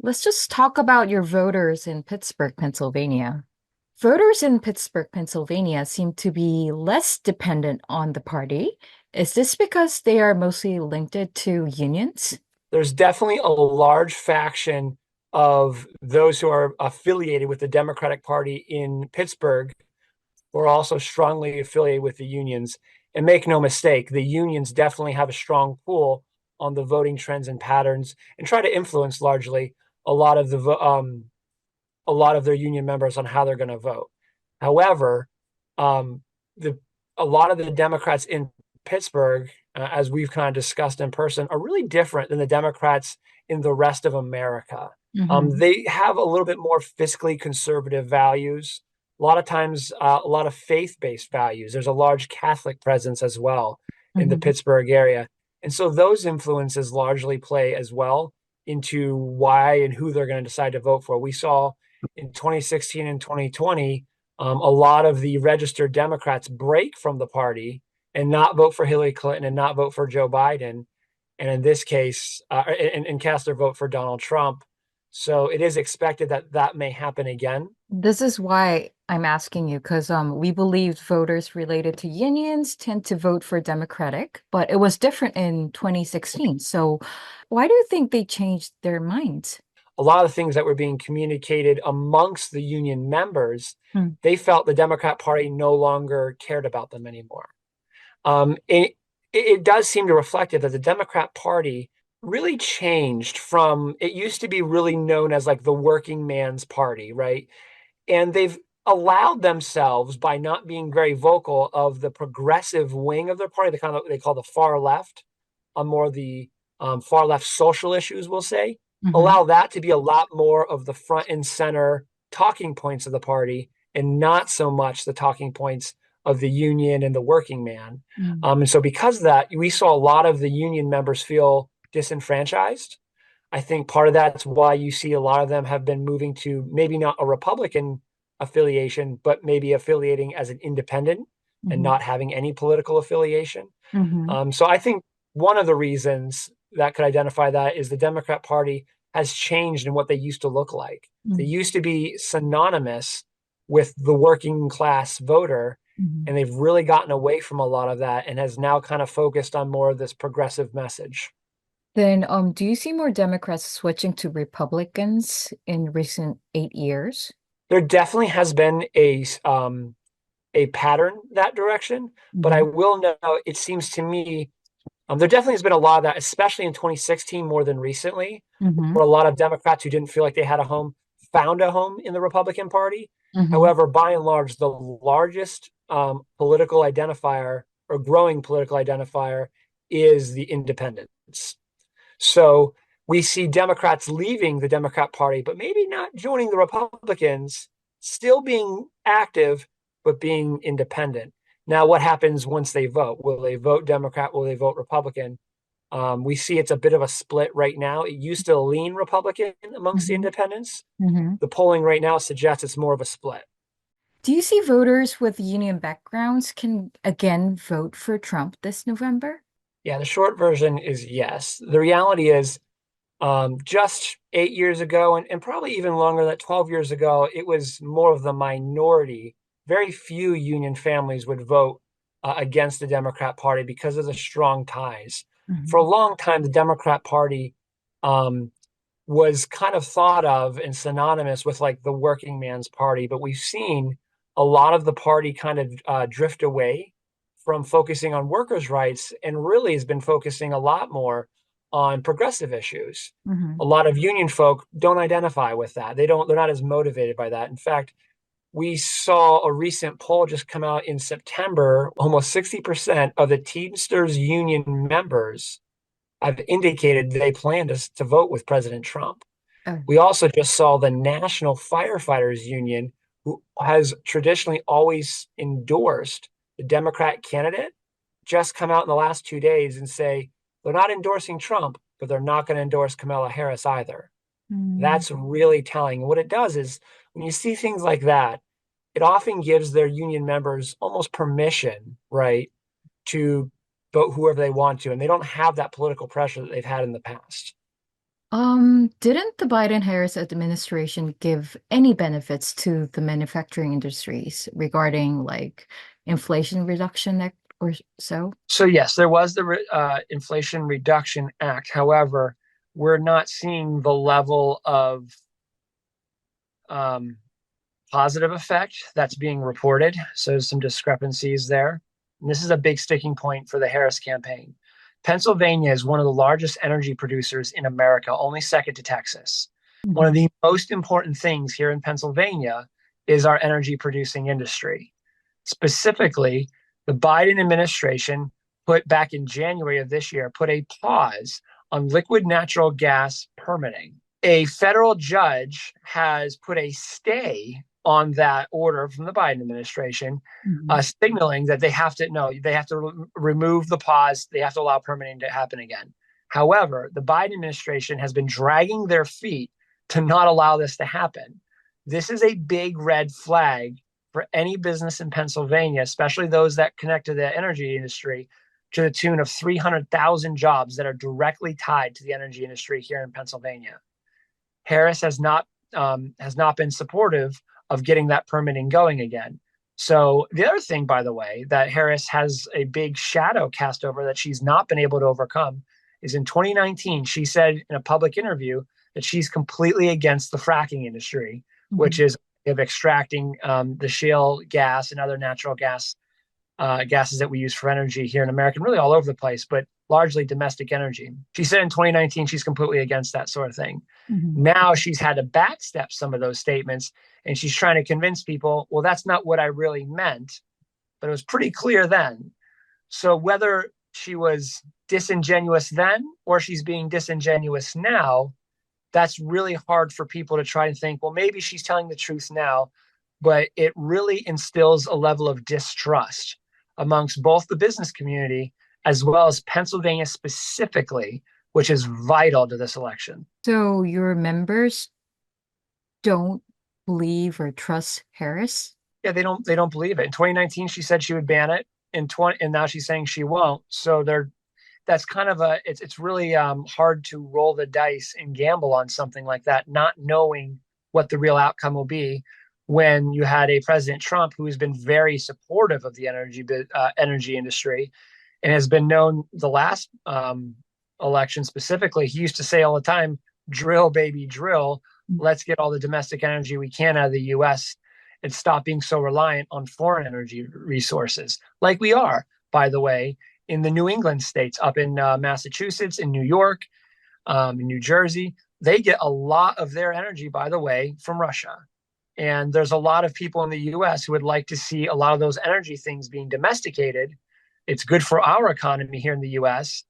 Let's just talk about your voters in Pittsburgh, Pennsylvania. Voters in Pittsburgh, Pennsylvania seem to be less dependent on the party. Is this because they are mostly linked to unions? There's definitely a large faction of those who are affiliated with the Democratic Party in Pittsburgh who are also strongly affiliated with the unions. And make no mistake, the unions definitely have a strong pull on the voting trends and patterns and try to influence largely a lot of a lot of their union members on how they're going to vote. However, um, the a lot of the Democrats in Pittsburgh, as we've kind of discussed in person, are really different than the Democrats in the rest of America. Hmm. They have a little bit more fiscally conservative values. A lot of times, a lot of faith-based values. There's a large Catholic presence as well in the Hmm. Pittsburgh area, and so those influences largely play as well into why and who they're going to decide to vote for. We saw in 2016 and 2020 a lot of the registered Democrats break from the party and not vote for Hillary Clinton and not vote for Joe Biden, and in this case, and cast their vote for Donald Trump. So it is expected that that may happen again. This is why I'm asking you, because we believe voters related to unions tend to vote for Democratic, but it was different in 2016. So why do you think they changed their minds? A lot of the things that were being communicated amongst the union members, Hmm. they felt the Democrat Party no longer cared about them anymore. It does seem to reflect it that the Democrat Party really changed from it used to be really known as like the working man's party, right? And they've allowed themselves by not being very vocal of the progressive wing of their party, the kind of they call the far left, on more of the far left social issues, we'll say, Hmm. allow that to be a lot more of the front and center talking points of the party and not so much the talking points of the union and the working man. Mm. And so, because of that, we saw a lot of the union members feel disenfranchised. I think part of that's why you see a lot of them have been moving to maybe not a Republican affiliation, but maybe affiliating as an independent and Hmm. not having any political affiliation. Hmm. So I think one of the reasons that could identify that is the Democrat Party has changed in what they used to look like. They Hmm. used to be synonymous with the working class voter, Hmm. and they've really gotten away from a lot of that and has now kind of focused on more of this progressive message. Then, do you see more Democrats switching to Republicans in recent 8 years? There definitely has been a pattern that direction, but I Hmm. will know it seems to me there definitely has been a lot of that, especially in 2016 more than recently, Hmm. where a lot of Democrats who didn't feel like they had a home found a home in the Republican Party. Hmm. However, by and large, the largest political identifier or growing political identifier is the independents. So we see Democrats leaving the Democrat Party, but maybe not joining the Republicans, still being active, but being independent. Now, what happens once they vote? Will they vote Democrat? Will they vote Republican? We see it's a bit of a split right now. It used to lean Republican amongst the Hmm. independents. Hmm. The polling right now suggests it's more of a split. Do you see voters with union backgrounds can again vote for Trump this November? Yeah, the short version is yes. The reality is, just 8 years ago, and probably even longer, that 12 years ago, it was more of the minority. Very few union families would vote against the Democrat Party because of the strong ties. For a Hmm. long time, the Democrat Party um, was kind of thought of and synonymous with like the working man's party, but we've seen a lot of the party kind of drift away from focusing on workers' rights and really has been focusing a lot more on progressive issues. Hmm. A lot of union folk don't identify with that. They're not as motivated by that. In fact, we saw a recent poll just come out in September. Almost 60% of the Teamsters union members have indicated they plan to vote with President Trump. Oh. We also just saw the National Firefighters Union, who has traditionally always endorsed the Democrat candidate, just come out in the last 2 days and say they're not endorsing Trump, but they're not going to endorse Kamala Harris either. Mm. That's really telling. What it does is when you see things like that, it often gives their union members almost permission, right, to vote whoever they want to. And they don't have that political pressure that they've had in the past. Didn't the Biden-Harris administration give any benefits to the manufacturing industries regarding like inflation reduction or so? So yes, there was the Inflation Reduction Act. However, we're not seeing the level of um, positive effect that's being reported. So there's some discrepancies there. And this is a big sticking point for the Harris campaign. Pennsylvania is one of the largest energy producers in America, only second to Texas. One of Mhm. the most important things here in Pennsylvania is our energy producing industry. Specifically, the Biden administration put back in January of this year, put a pause on liquid natural gas permitting. A federal judge has put a stay on that order from the Biden administration, Mhm. signaling that they have to remove the pause. They have to allow permitting to happen again. However, the Biden administration has been dragging their feet to not allow this to happen. This is a big red flag for any business in Pennsylvania, especially those that connect to the energy industry, to the tune of 300,000 jobs that are directly tied to the energy industry here in Pennsylvania. Harris has not been supportive of getting that permitting going again. So the other thing, by the way, that Harris has a big shadow cast over that she's not been able to overcome is in 2019, she said in a public interview that she's completely against the fracking industry, which Mhm. is of extracting the shale gas and other natural gases that we use for energy here in America, and really all over the place, but largely domestic energy. She said in 2019 she's completely against that sort of thing. Mhm. Now she's had to backstep some of those statements, and she's trying to convince people, well, that's not what I really meant, but it was pretty clear then. So whether she was disingenuous then or she's being disingenuous now, that's really hard for people to try and think, well, maybe she's telling the truth now, but it really instills a level of distrust amongst both the business community as well as Pennsylvania specifically, which is vital to this election. So your members don't believe or trust Harris? Yeah, they don't believe it. In 2019, she said she would ban it. And now she's saying she won't. So that's kind of it's really hard to roll the dice and gamble on something like that, not knowing what the real outcome will be when you had a President Trump who has been very supportive of the energy industry and has been known the last election specifically. He used to say all the time, "Drill, baby, drill. Let's get all the domestic energy we can out of the U.S. and stop being so reliant on foreign energy resources, like we are, by the way, in the New England states, up in Massachusetts, in New York, in New Jersey. They get a lot of their energy, by the way, from Russia. And there's a lot of people in the US who would like to see a lot of those energy things being domesticated. It's good for our economy here in the US,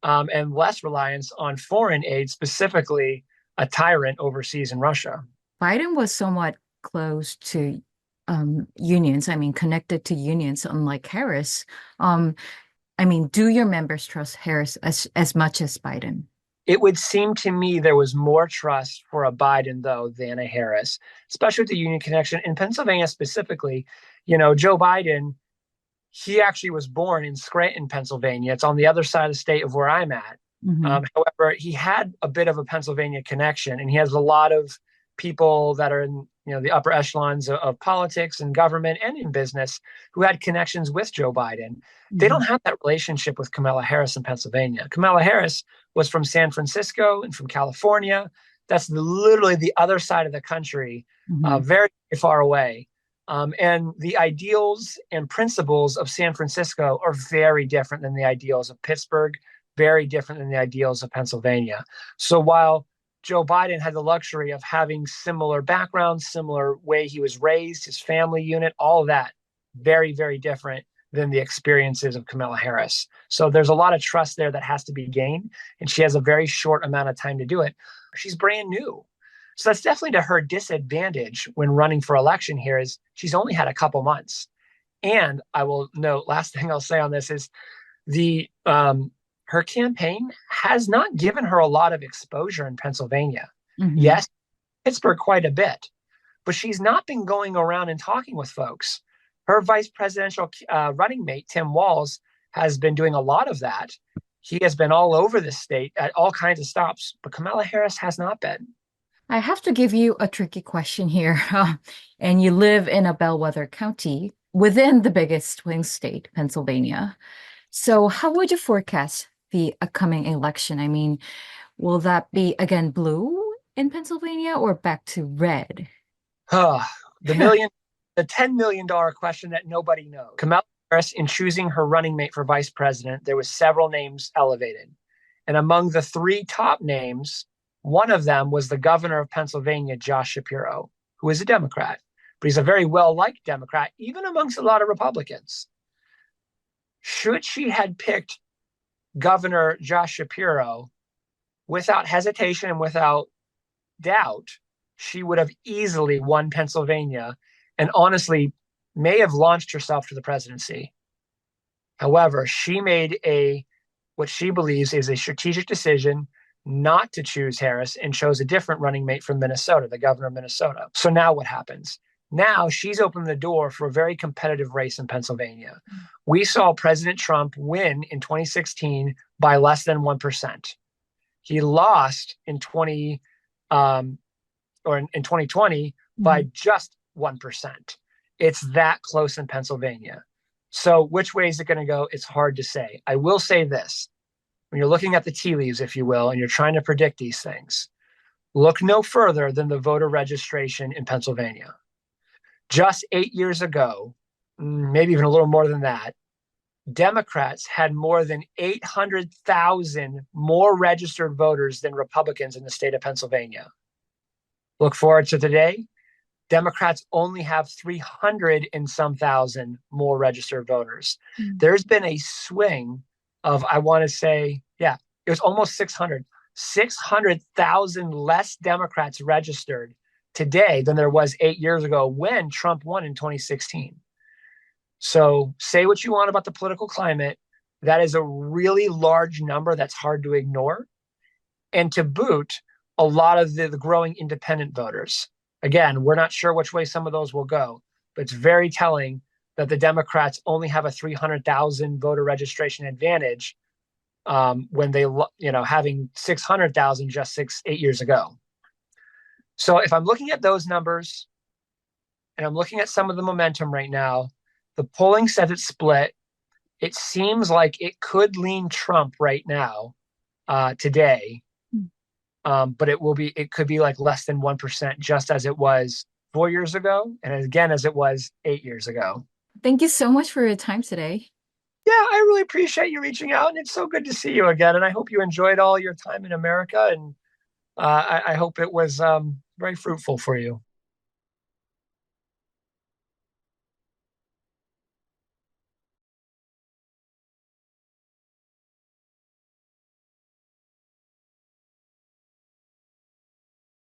and less reliance on foreign aid, specifically a tyrant overseas in Russia. Biden was somewhat close to unions, I mean, connected to unions, unlike Harris. Um, I mean, do your members trust Harris as much as Biden? It would seem to me there was more trust for a Biden, though, than a Harris, especially with the union connection. In Pennsylvania specifically, Joe Biden, he actually was born in Scranton, Pennsylvania. It's on the other side of the state of where I'm at. Hmm. However, he had a bit of a Pennsylvania connection, and he has a lot of people that are in the upper echelons of politics and government and in business who had connections with Joe Biden. They don't Hmm. have that relationship with Kamala Harris in Pennsylvania. Kamala Harris was from San Francisco and from California. That's literally the other side of the country, Hmm. very far away. And the ideals and principles of San Francisco are very different than the ideals of Pittsburgh, very different than the ideals of Pennsylvania. So while Joe Biden had the luxury of having similar backgrounds, similar way he was raised, his family unit, all of that, very, very different than the experiences of Kamala Harris. So there's a lot of trust there that has to be gained, and she has a very short amount of time to do it. She's brand new. So that's definitely to her disadvantage when running for election here is she's only had a couple months. And I will note, last thing I'll say on this is the her campaign has not given her a lot of exposure in Pennsylvania. Hmm. Yes, Pittsburgh quite a bit, but she's not been going around and talking with folks. Her vice presidential running mate, Tim Walz, has been doing a lot of that. He has been all over the state at all kinds of stops, but Kamala Harris has not been. I have to give you a tricky question here. And you live in a bellwether county within the biggest swing state, Pennsylvania. So, how would you forecast the upcoming election? I mean, will that be again blue in Pennsylvania or back to red? The million, the $10 million question that nobody knows. Kamala Harris, in choosing her running mate for vice president, there was several names elevated. And among the three top names, one of them was the governor of Pennsylvania, Josh Shapiro, who is a Democrat, but he's a very well-liked Democrat, even amongst a lot of Republicans. Should she had picked Governor Josh Shapiro without hesitation and without doubt, she would have easily won Pennsylvania and honestly may have launched herself to the presidency. However, she made what she believes is a strategic decision not to choose Harris and chose a different running mate from Minnesota, the governor of Minnesota. So now what happens? Now she's opened the door for a very competitive race in Pennsylvania. We saw President Trump win in 2016 by less than 1%. He lost in 2020 by just 1%. It's that close in Pennsylvania. So which way is it going to go? It's hard to say. I will say this. When you're looking at the tea leaves, if you will, and you're trying to predict these things, look no further than the voter registration in Pennsylvania. Just 8 years ago, maybe even a little more than that, Democrats had more than 800,000 more registered voters than Republicans in the state of Pennsylvania. Look forward to today. Democrats only have 300 and some thousand more registered voters. There's been a swing of, I want to say, it was almost 600,000 less Democrats registered today than there was 8 years ago when Trump won in 2016. So say what you want about the political climate. That is a really large number that's hard to ignore. And to boot, a lot of the growing independent voters. Again, we're not sure which way some of those will go, but it's very telling that the Democrats only have a 300,000 voter registration advantage when they, having 600,000 just 8 years ago. So if I'm looking at those numbers and I'm looking at some of the momentum right now, the polling says it's split. It seems like it could lean Trump right now today. But it could be like less than 1%, just as it was 4 years ago. And again, as it was 8 years ago. Thank you so much for your time today. Yeah, I really appreciate you reaching out. And it's so good to see you again. And I hope you enjoyed all your time in America. And I hope it was very fruitful for you.